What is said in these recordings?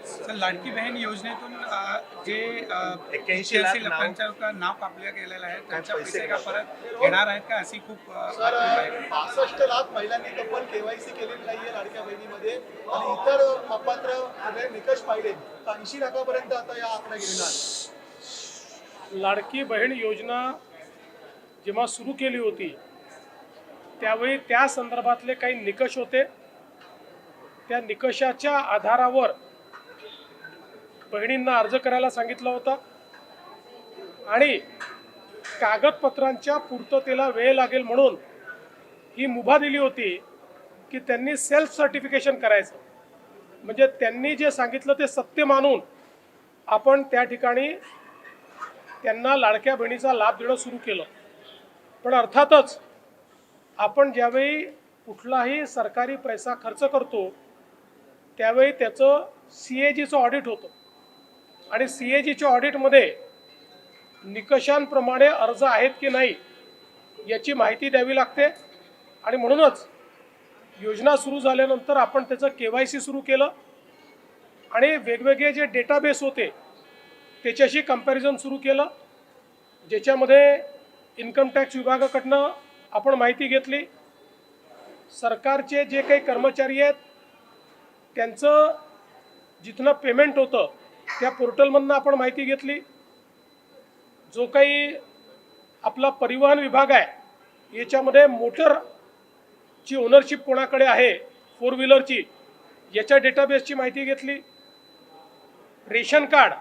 Sir, Ladki Bahin योजनेतून जे 81 लाख 81 लोकांचं नाव कापलं गेलेलं आहे त्यांच्या पैसे का परत येणार आहेत का अशी खूप सर बातमी आहे. 65 लाख महिलांनी तब्बल केवायसी केलेली नाहीये लाडक्या बहिणीमध्ये आणि इतर अपात्र सगळे निकष पाहिले तर 80 लाखापर्यंत आता या आकडा गेलेला आहे. लाडकी बहीण योजना जेव्हा सुरू केली होती त्यावेळी त्या संदर्भातले काही निकष होते. त्या निकषाच्या आधारावर बहिणींना अर्ज करायला सांगितलं होतं आणि कागदपत्रांच्या पूर्ततेला वेळ लागेल म्हणून ही मुभा दिली होती की त्यांनी सेल्फ सर्टिफिकेशन करायचं. म्हणजे त्यांनी जे सांगितलं ते सत्य मानून आपण त्या ठिकाणी त्यांना लाडक्या बहिणीचा लाभ देणं सुरू केलं. पण अर्थातच आपण ज्यावेळी कुठलाही सरकारी पैसा खर्च करतो त्यावेळी त्याचं CAGचं ऑडिट होतं आणि CAGच्या ऑडिटमध्ये निकषांप्रमाणे अर्ज आहेत की नाही याची माहिती द्यावी लागते. आणि म्हणूनच योजना सुरू झाल्यानंतर आपण त्याचं KYC सुरू केलं आणि वेगवेगळे जे डेटाबेस होते त्याच्याशी कंपॅरिझन सुरू केलं, ज्याच्यामध्ये इन्कम टॅक्स विभागाकडनं आपण माहिती घेतली. सरकारचे जे काही कर्मचारी आहेत त्यांचं जिथनं पेमेंट होतं त्या पोर्टलमधनं आपण माहिती घेतली. जो काही आपला परिवहन विभाग आहे याच्यामध्ये मोटरची ओनरशिप कोणाकडे आहे 4 व्हीलरची याच्या डेटाबेसची माहिती घेतली. रेशन कार्ड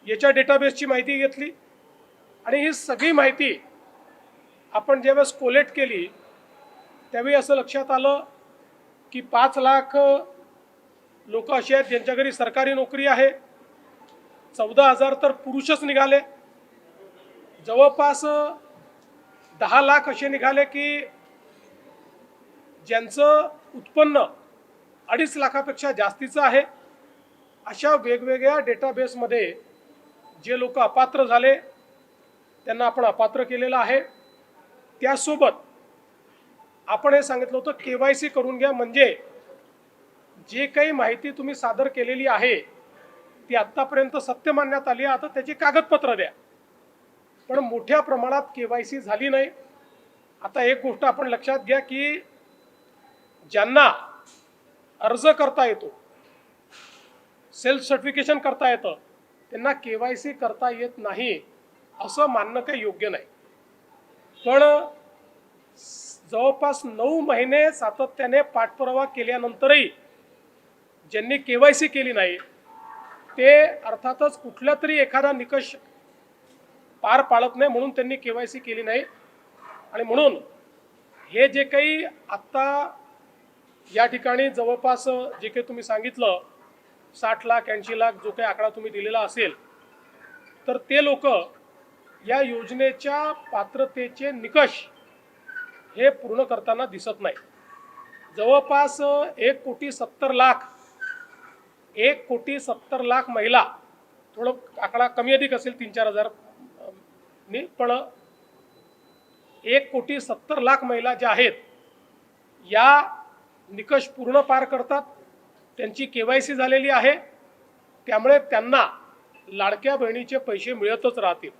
याच्या डेटाबेसची माहिती घेतली आणि ही सगळी माहिती आपण ज्यावेळेस कोलेक्ट केली त्यावेळी असं लक्षात आलं की 5 लाख लोक असे आहेत ज्यांच्या घरी सरकारी नोकरी आहे. 14,000 तर पुरुषच निघाले. जवळपास 10 लाख असे निघाले की ज्यांचं उत्पन्न 2.5 लाखापेक्षा जास्तीचं आहे. अशा वेगवेगळ्या डेटाबेसमध्ये जे लोक अपात्र झाले त्यांना आपण अपात्र केलेलं आहे. त्यासोबत आपण हे सांगितलं होतं KYC करून घ्या, म्हणजे जे काही माहिती तुम्ही सादर केलेली आहे ती आत्तापर्यंत सत्य मानण्यात आली आहे, आता त्याची कागदपत्र द्या. पण मोठ्या प्रमाणात KYC झाली नाही. आता एक गोष्ट आपण लक्षात घ्या की ज्यांना अर्ज करता येतो, सेल्फ सर्टिफिकेशन करता येतं, त्यांना KYC करता येत नाही असं मानणं काही योग्य नाही. पण जवळपास 9 महिने सातत्याने पाठपुरावा केल्यानंतरही ज्यांनी KYC केली नाही ते अर्थातच कुठला तरी एखादा निकष पार पाडत नाही म्हणून त्यांनी KYC केली नाही. आणि म्हणून हे जे काही आत्ता या ठिकाणी जवळपास जे काही तुम्ही सांगितलं 60 लाख 80 लाख जो काही आकडा तुम्ही दिलेला असेल तर ते लोक या योजनेच्या पात्रतेचे निकष हे पूर्ण करताना दिसत नाही. जवळपास 1,70,00,000 महिला, थोडं आकडा कमी अधिक असेल 3-4 हजार नी, पण 1,70,00,000 महिला ज्या आहेत या निकष पूर्ण पार करतात. त्यांची KYC झालेली आहे. त्यामुळे त्यांना लाडक्या बहिणीचे पैसे मिळतच राहतील.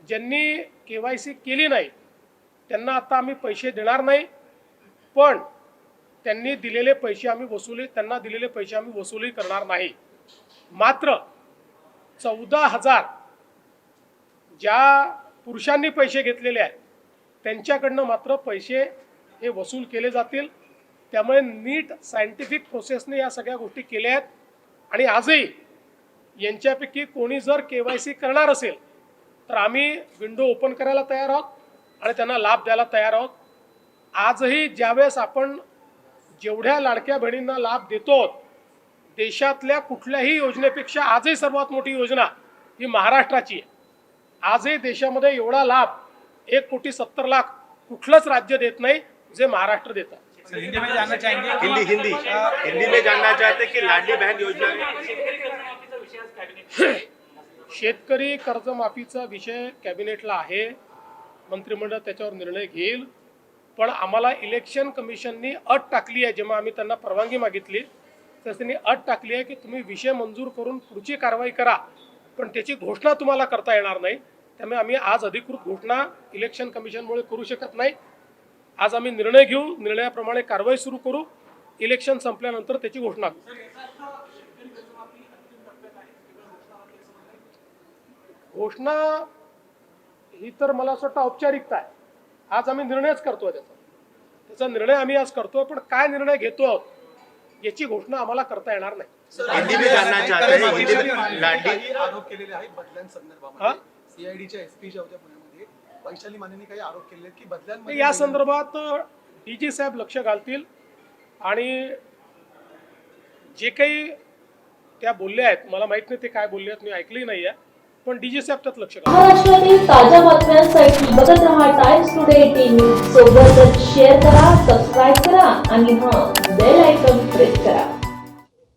ज्यांनी KYC केली नाही त्यांना आता आम्ही पैसे देणार नाही, पण त्यांना दिलेले पैसे आम्ही वसुली करणार नाही. मात्र 14,000 ज्या पुरुषांनी पैसे घेतलेले आहेत त्यांच्याकडनं मात्र पैसे हे वसूल केले जातील. त्यामुळे नीट सायंटिफिक प्रोसेसने या सगळ्या गोष्टी केल्या आहेत. आणि आजही यांच्यापैकी कोणी जर KYC करणार असेल तर आम्ही विंडो ओपन करायला तयार आहोत आणि त्यांना लाभ द्यायला तयार आहोत. आजही ज्यावेळेस आपण जेवढ्या लाडक्या बहिणींना लाभ देतो देशातल्या कुठल्याही योजनेपेक्षा आजही सर्वात मोठी योजना ही महाराष्ट्राची आहे. आजही देशामध्ये एवढा लाभ 1,70,00,000 कुठलंच राज्य देत नाही जे महाराष्ट्र देतं. हिंदी में जानना चाहेंगे हिंदी में जानना चाहते कि लाडली बहन योजना शेतकरी कर्जमाफीचा विषय कॅबिनेटला आहे. मंत्रिमंडळ त्याच्यावर निर्णय घेईल. पण आम्हाला इलेक्शन कमिशननी अट टाकली आहे जेव्हा आम्ही त्यांना परवानगी मागितली तर त्यांनी अट टाकली आहे की तुम्ही विषय मंजूर करून पुढची कारवाई करा, पण त्याची घोषणा तुम्हाला करता येणार नाही. त्यामुळे आम्ही आज अधिकृत घोषणा इलेक्शन कमिशनमुळे करू शकत नाही. आज आम्ही निर्णय घेऊ, निर्णयाप्रमाणे कारवाई सुरू करू, इलेक्शन संपल्यानंतर त्याची घोषणा करू. घोषणा ही तर मला असं वाटतं औपचारिकता आहे. आज आम्ही निर्णयच करतोय त्याचा निर्णय आम्ही आज करतोय, पण काय निर्णय घेतो आहोत याची घोषणा आम्हाला करता येणार नाही. हिंदी में जानना चाहते हैं हिंदी में लाडली काही आरोप केलेले आहेत बदल्यांसंदर्भामध्ये. सीआयडीच्या एसपी ज्या होत्या पुण्यामध्ये, वैशाली मानेंनी काही आरोप केले की बदल्यांमध्ये या संदर्भात डीजी साहेब लक्ष घालतील आणि जे काही त्या बोलल्या आहेत, मला माहित नाही ते काय बोलले आहेत, मी ऐकली नाही आहे, पण डीजी साहेब त्यात लक्ष घालतील. महाराष्ट्रातील ताज्या बातम्यांसाठी बघत रहा टाइम्स टुडे टीव्ही. सोबतच शेअर करा, सबस्क्राईब करा आणि बेल आयकॉन प्रेस करा.